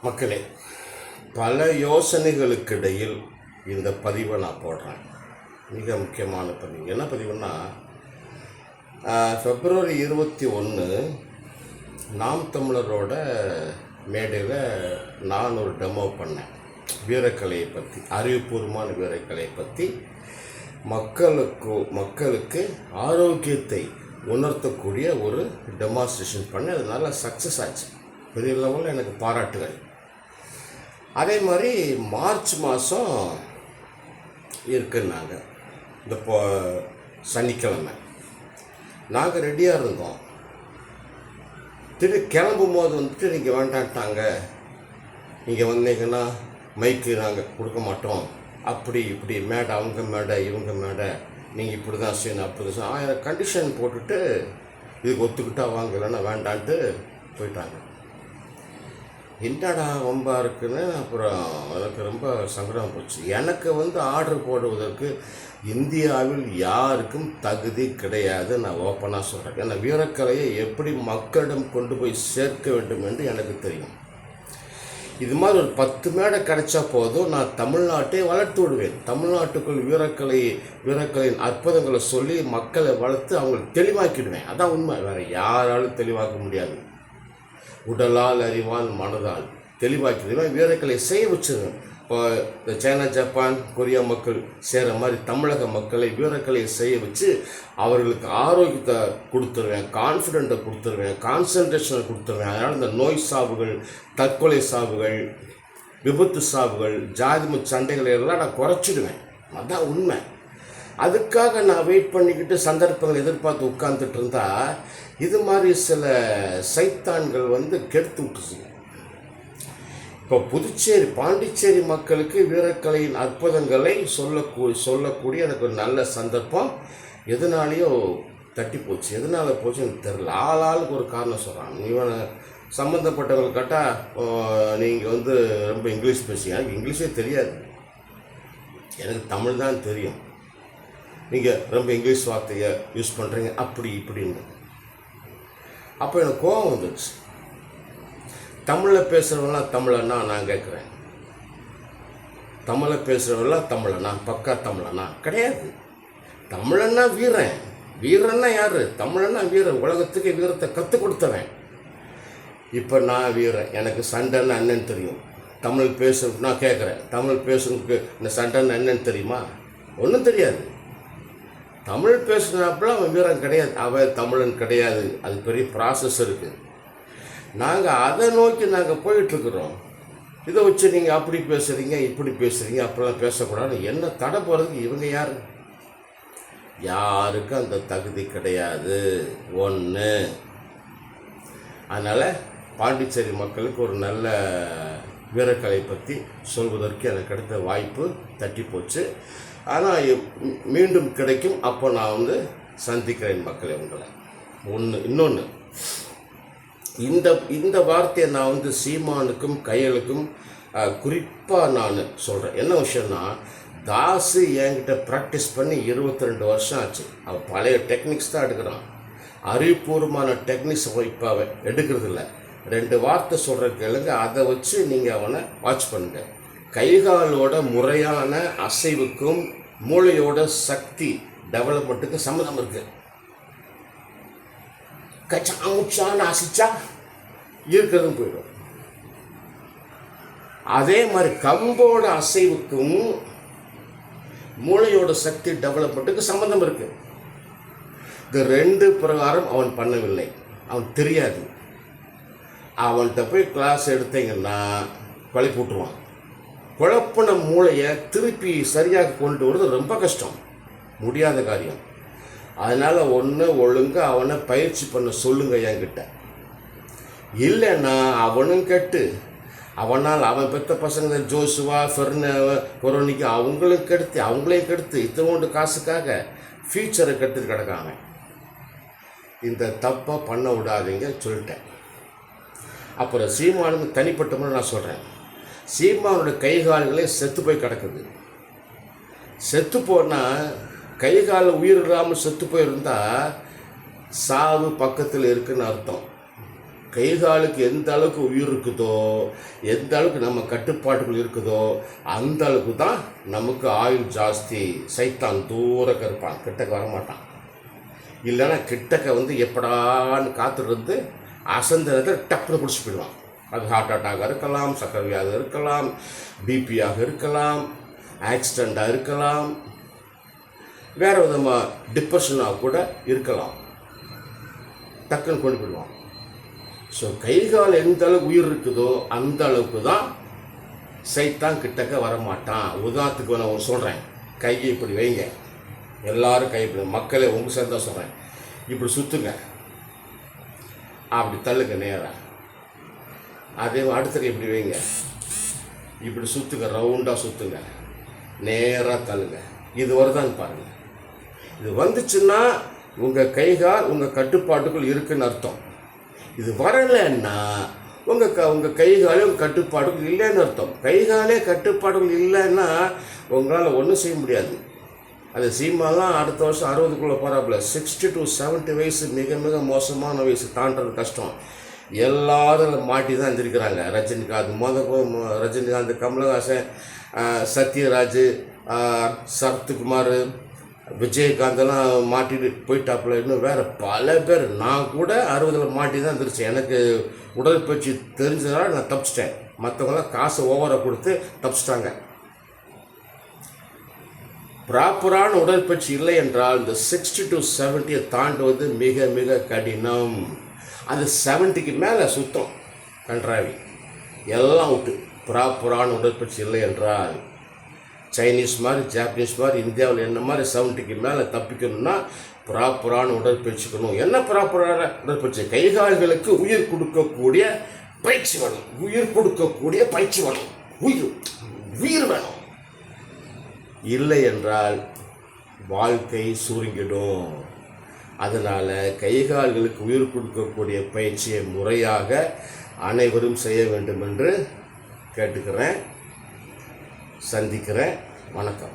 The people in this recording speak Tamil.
மக்களே, பல யோசனைகளுக்கிடையில் இந்த பதிவை நான் போடுறேன். மிக முக்கியமான பதிவு. என்ன பதிவுன்னா, February 21 நாம் தமிழரோட மேடையில் நான் ஒரு டெமோ பண்ணேன். வீரக்கலையை பற்றி, அறிவுபூர்வமான வீரக்கலையை பற்றி மக்களுக்கு ஆரோக்கியத்தை உணர்த்தக்கூடிய ஒரு டெமான்ஸ்ட்ரேஷன் பண்ணி அது நல்லா சக்ஸஸ் ஆச்சு. பெரிய லெவலில் எனக்கு பாராட்டுகள். அதே மாதிரி மார்ச் மாதம் இருக்குன்னாங்க. இந்த சனிக்கிழமை நாங்கள் ரெடியாக இருந்தோம். திரும்பி கிளம்பும் போது வந்துட்டு நீங்கள் வேண்டான்ட்டாங்க, நீங்கள் வந்தீங்கன்னா மைக்கு நாங்கள் கொடுக்க மாட்டோம், அப்படி இப்படி மேடை, அவங்க மேடை, இவங்க மேடை, நீங்கள் இப்படி தான் செய்யணும், அப்படி தான் 1000 கண்டிஷன் போட்டுட்டு இதுக்கு ஒத்துக்கிட்டா வாங்க, இல்லைன்னா வேண்டான்ட்டு போயிட்டாங்க. என்னடா ரொம்ப இருக்குன்னு அப்புறம் எனக்கு ரொம்ப சங்கடம் போச்சு. எனக்கு ஆர்டர் போடுவதற்கு இந்தியாவில் யாருக்கும் தகுதி கிடையாது. நான் ஓப்பனாக சொல்கிறேன். ஏன்னா வீரக்கலையை எப்படி மக்களிடம் கொண்டு போய் சேர்க்க வேண்டும் என்று எனக்கு தெரியும். இது மாதிரி ஒரு 10 மேடை கிடைச்சா போதும், நான் தமிழ்நாட்டை வளர்த்து விடுவேன். தமிழ்நாட்டுக்குள் வீரக்கலையின் அற்புதங்களை சொல்லி மக்களை வளர்த்து அவங்களை தெளிவாக்கிடுவேன். அதான் உண்மை. வேறு யாராலும் தெளிவாக்க முடியாது. உடலால், அறிவால், மனதால் தெளிவாக்கிடுவேன். வீரக்கலை செய்ய வச்சுருவேன். இப்போ இந்த சைனா, ஜப்பான், கொரியா மக்கள் செய்கிற மாதிரி தமிழக மக்களை வீரக்கலையை செய்ய வச்சு அவர்களுக்கு ஆரோக்கியத்தை கொடுத்துருவேன், கான்ஃபிடென்ட்டை கொடுத்துருவேன், கான்சன்ட்ரேஷனை கொடுத்துருவேன். அதனால் இந்த நோய் சாவுகள், தற்கொலை சாவுகள், விபத்து சாவுகள், ஜாதி சண்டைகளை எல்லாம் நான் குறைச்சிடுவேன். அதுதான் உண்மை. அதுக்காக நான் வெயிட் பண்ணிக்கிட்டு சந்தர்ப்பங்களை எதிர்பார்த்து உட்கார்ந்துட்டு இருந்தால் இது மாதிரி சில சைத்தான்கள் கெடுத்து விட்டுச்சு. இப்போ புதுச்சேரி, பாண்டிச்சேரி மக்களுக்கு வீரக்கலையின் அற்புதங்களை சொல்லக்கூடிய எனக்கு ஒரு நல்ல சந்தர்ப்பம் எதனாலேயோ தட்டி போச்சு. எதனால் போச்சு எனக்கு தெரியல. ஆளுக்கு ஒரு காரணம் சொல்கிறான். இவனை சம்மந்தப்பட்டவங்க கேட்டால் நீங்கள் ரொம்ப இங்கிலீஷ் பேசுங்க. எனக்கு இங்கிலீஷே தெரியாது, எனக்கு தமிழ் தான் தெரியும். நீங்கள் ரொம்ப இங்கிலீஷ் வார்த்தையை யூஸ் பண்ணுறீங்க, அப்படி இப்படின்னு. அப்போ எனக்கு கோபம் வந்துடுச்சு. தமிழில் பேசுகிறவங்களாம் தமிழனா நான் கேட்குறேன். தமிழில் பேசுகிறவங்களாம் தமிழனா, பக்கா தமிழனா கிடையாது. தமிழன்னா வீரன். வீரன்னா யார்? தமிழன்னா வீரன். உலகத்துக்கு வீரத்தை கற்றுக் கொடுத்தவன். இப்போ நான் வீரன். எனக்கு சண்டைன்னு என்னன்னு தெரியும். தமிழ் பேசுறதுக்கு நான் கேட்குறேன். தமிழ் பேசுறதுக்கு இந்த சண்டைன்னு என்னன்னு தெரியுமா? ஒன்றும் தெரியாது. தமிழ் பேசுனாப்புல அவன் வீரன் கிடையாது, அவன் தமிழன் கிடையாது. அது பெரிய ப்ராசஸ் இருக்குது. நாங்கள் அதை நோக்கி நாங்கள் போயிட்டுருக்குறோம். இதை வச்சு நீங்கள் அப்படி பேசுகிறீங்க, இப்படி பேசுகிறீங்க, அப்படிலாம் பேசக்கூடாது. என்ன தடை போகிறதுக்கு இவங்க யார்? யாருக்கும் அந்த தகுதி கிடையாது. ஒன்று. அதனால் பாண்டிச்சேரி மக்களுக்கு ஒரு நல்ல வீரக்கலை பற்றி சொல்வதற்கு எனக்கு கிடைத்த வாய்ப்பு தட்டி போச்சு. ஆனால் மீண்டும் கிடைக்கும். அப்போ நான் சந்திக்கிறேன் மக்களை உங்களை. இன்னொன்று, இந்த வார்த்தையை நான் சீமானுக்கும் கையலுக்கும் குறிப்பாக நான் சொல்கிறேன். என்ன விஷயம்னா, தாசு என்கிட்ட ப்ராக்டிஸ் பண்ணி 22 வருஷம் ஆச்சு. அவன் பழைய டெக்னிக்ஸ் தான் எடுக்கிறான். அறிவுபூர்வமான டெக்னிக்ஸ் இப்போ அவன் எடுக்கிறதில்ல. 2 வார்த்தை சொல்கிற கேளுங்க, அதை வச்சு நீங்கள் அவனை வாட்ச் பண்ணுங்க. கைகாலோட முறையான அசைவுக்கும் மூளையோட சக்தி டெவலப்மெண்ட்டுக்கு சம்மந்தம் இருக்கு. கச்சான்னு அசைச்சா இருக்கிறதும் போயிடும். அதே மாதிரி கம்போட அசைவுக்கும் மூளையோட சக்தி டெவலப்மெண்ட்டுக்கு சம்மந்தம் இருக்கு. இந்த 2 பிரகாரம் அவன் பண்ணவில்லை. அவன் தெரியாது. அவன்கிட்ட போய் கிளாஸ் எடுத்தீங்கன்னா குழப்பி விட்டுருவான். குழப்பின மூளையை திருப்பி சரியாக கொண்டு வருது ரொம்ப கஷ்டம், முடியாத காரியம். அதனால் ஒழுங்காக அவனை பயிற்சி பண்ண சொல்லுங்க என்கிட்ட. இல்லைன்னா அவனும் கெட்டு, அவனால் அவன் பெற்ற பசங்க ஜோசுவா, ஃபெர்ன, கொரோனிக்கு அவங்களையும் கெடுத்து இத்தனோண்டு காசுக்காக ஃபியூச்சரை கெடுத்துட்டு கிடக்காங்க. இந்த தப்பை பண்ண விடாதீங்க சொல்லிட்டேன். அப்புறம் சீமானுக்கு தனிப்பட்ட முறை நான் சொல்கிறேன். சீமானோட கைகால்களே செத்து போய் கிடக்குது. செத்து போனால் கைகால உயிர் இல்லாமல் செத்து போயிருந்தால் சாவு பக்கத்தில் இருக்குன்னு அர்த்தம். கை காலுக்கு எந்த அளவுக்கு உயிர் இருக்குதோ, எந்த அளவுக்கு நம்ம கட்டுப்பாட்டுகள் இருக்குதோ, அந்த அளவுக்கு தான் நமக்கு ஆயுள் ஜாஸ்தி. சைத்தான் தூரக்க இருப்பான், கிட்டக்க வரமாட்டான். இல்லைன்னா கிட்டக்க வந்து எப்படான்னு காத்துருந்து அசந்த நேரத்தில் டப்புன்னு பிடிச்சி போயிடுவான். அது ஹார்ட் அட்டாக்காக இருக்கலாம், சக்கரை வியாதி இருக்கலாம், பிபியாக இருக்கலாம், ஆக்சிடெண்ட்டாக இருக்கலாம், வேறு விதமாக டிப்ரெஷனாக கூட இருக்கலாம். டக்குன்னு கொண்டு போயிடுவான். ஸோ கை கால் எந்த அளவுக்கு உயிர் இருக்குதோ அந்த அளவுக்கு தான் சைத்தான் கிட்டக்க வரமாட்டான். உதாரணத்துக்கு நான் ஒன்று சொல்கிறேன். கையை இப்படி வைங்க, எல்லாரும் கை இப்படி, மக்களே உங்கள் சேர்ந்தா சொல்கிறேன், இப்படி சுற்றுங்க, அப்படி தள்ளுங்க நேராக. அதே அடுத்த கை இப்படி வைங்க, இப்படி சுற்றுங்க, ரவுண்டாக சுற்றுங்க, நேராக தள்ளுங்க. இது வருதான்னு பாருங்கள். இது வந்துச்சுன்னா உங்கள் கைகால் உங்கள் கட்டுப்பாட்டுக்குள் இருக்குன்னு அர்த்தம். இது வரலைன்னா உங்கள் கைகாலே உங்கள் கட்டுப்பாடுகள் இல்லைன்னு அர்த்தம். கைகாலே கட்டுப்பாடுகள் இல்லைன்னா உங்களால் ஒன்றும் செய்ய முடியாது. அது சீமாலாம் அடுத்த வருஷம் 60க்குள்ளே போகிறாப்புல. 60 to 70 வயசு மிக மிக மோசமான வயசு, தாண்டது கஷ்டம். எல்லாரும் மாட்டி தான் இருந்திருக்கிறாங்க. ரஜினிகாந்த், கமலஹாசன், சத்யராஜ், சரத்குமார், விஜயகாந்தெல்லாம் மாட்டிட்டு போயிட்டாப்புல. இன்னும் வேறு பல பேர். நான் கூட 60 மாட்டி தான் இருந்துருச்சேன். எனக்கு உடற்பயிற்சி தெரிஞ்சதுனால நான் தப்பிச்சிட்டேன். மற்றவங்களாம் காசு ஓவராக கொடுத்து தப்பிச்சிட்டாங்க. ப்ராப்பரான உடற்பயிற்சி இல்லை என்றால் இந்த 60 to 70 தாண்டுவது மிக மிக கடினம். அது 70க்கு மேலே சுத்தம் கன்றாவி எல்லாம் விட்டு. ப்ராப்பரான உடற்பயிற்சி இல்லை என்றால் சைனீஸ் மாதிரி, ஜாப்பனீஸ் மாதிரி, இந்தியாவில் என்ன மாதிரி 70க்கு மேலே தப்பிக்கணும்னா ப்ராப்பரான உடற்பயிற்சிக்கணும். என்ன ப்ராப்பரான உடற்பயிற்சி? கைகால்களுக்கு உயிர் கொடுக்கக்கூடிய பயிற்சி வேணும். உயிர் கொடுக்கக்கூடிய பயிற்சி வேணும். உயிர் வேணும். இல்லை என்றால் வாழ்க்கை சுருங்கிடும். அதனால் கைகால்களுக்கு உயிர் கொடுக்கக்கூடிய பயிற்சியை முறையாக அனைவரும் செய்ய வேண்டும் என்று கேட்டுக்கிறேன். சந்திக்கிறேன். வணக்கம்.